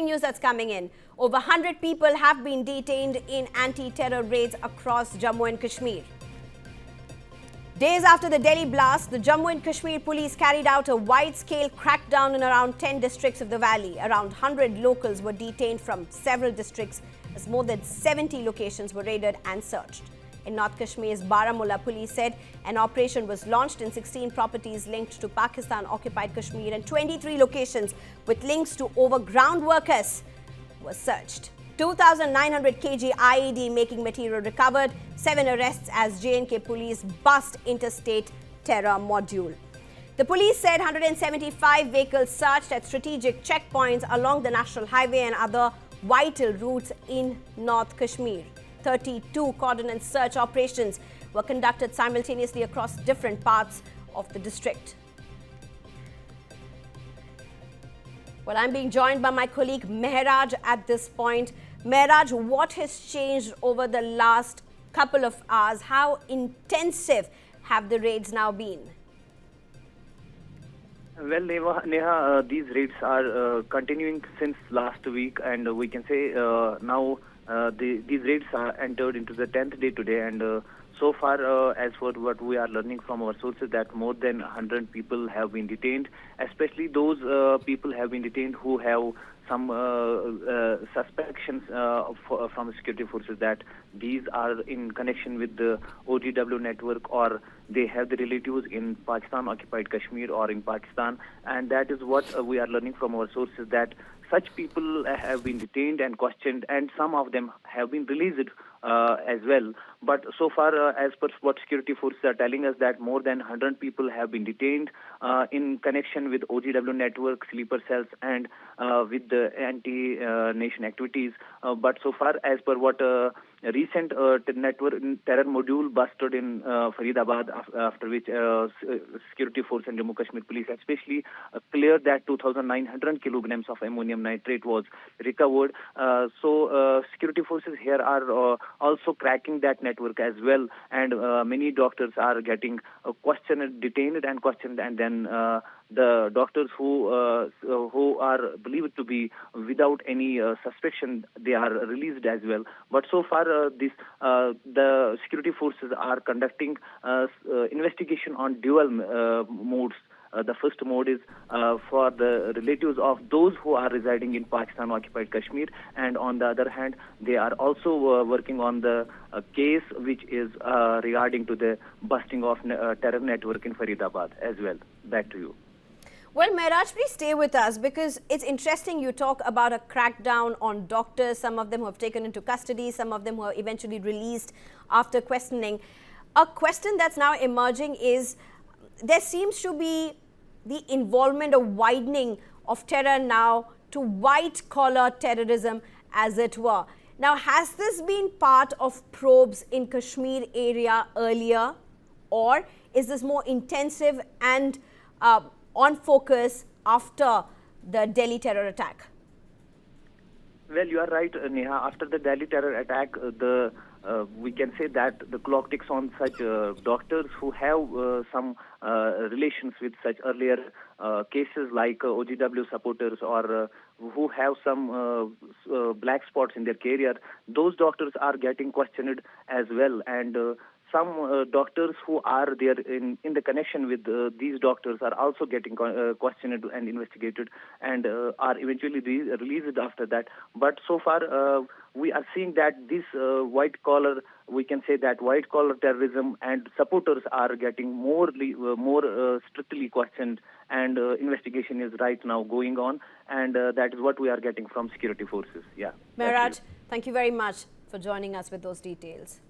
breaking news that's coming in. Over 100 people have been detained in anti-terror raids across Jammu and Kashmir. Days after the Delhi blast, the Jammu and Kashmir Police carried out a wide-scale crackdown in around 10 districts of the valley. Around 100 locals were detained from several districts as more than 70 locations were raided and searched. In North Kashmir's Baramulla, police said an operation was launched in 16 properties linked to Pakistan-occupied Kashmir, and 23 locations with links to overground workers were searched. 2,900 kg IED-making material recovered, 7 arrests as J&K police bust interstate terror module. The police said 175 vehicles searched at strategic checkpoints along the national highway and other vital routes in North Kashmir. 32 cordon-and-search operations were conducted simultaneously across different parts of the district. Well, I'm being joined by my colleague Mehraj at this point. Mehraj, what has changed over the last couple of hours? How intensive have the raids now been? Well, Neha, these raids are continuing since last week, and we can say now these raids are entered into the 10th day today, and so far, as for what we are learning from our sources, that more than 100 people have been detained, especially those people have been detained who have some suspicions from security forces that these are in connection with the OGW network, or they have the relatives in Pakistan-occupied Kashmir or in Pakistan, and that is what we are learning from our sources, that such people have been detained and questioned, and some of them have been released as well. But so far, as per what security forces are telling us, that more than 100 people have been detained in connection with OGW network, sleeper cells, and with the anti-nation activities. But so far, as per what recent network terror module busted in Faridabad, after which security force and Jammu Kashmir Police especially cleared that 2,900 kilograms of ammonium nitrate was recovered. So security forces here are also cracking that network as well, and many doctors are getting questioned, detained and questioned, and then the doctors who are believed to be without any suspicion, they are released as well. But so far, the security forces are conducting investigation on dual modes. The first mode is for the relatives of those who are residing in Pakistan-occupied Kashmir, and on the other hand, they are also working on the case which is regarding to the busting of terror network in Faridabad as well. Back to you. Well, Mehraj, please stay with us, because it's interesting you talk about a crackdown on doctors, some of them who have taken into custody, some of them who are eventually released after questioning. A question that's now emerging is there seems to be the involvement or widening of terror now to white-collar terrorism, as it were. Now, has this been part of probes in Kashmir area earlier, or is this more intensive and on focus after the Delhi terror attack? Well, you are right, Neha. After the Delhi terror attack, we can say that the clock ticks on such doctors who have some relations with such earlier cases like OGW supporters, or who have some black spots in their career. Those doctors are getting questioned as well, and some doctors who are there in the connection with these doctors are also getting questioned and investigated, and are eventually released after that. But so far, we are seeing that this white-collar, we can say that white-collar terrorism and supporters are getting more strictly questioned, and investigation is right now going on, and that is what we are getting from security forces. Yeah. Mehraj, thank you very much for joining us with those details.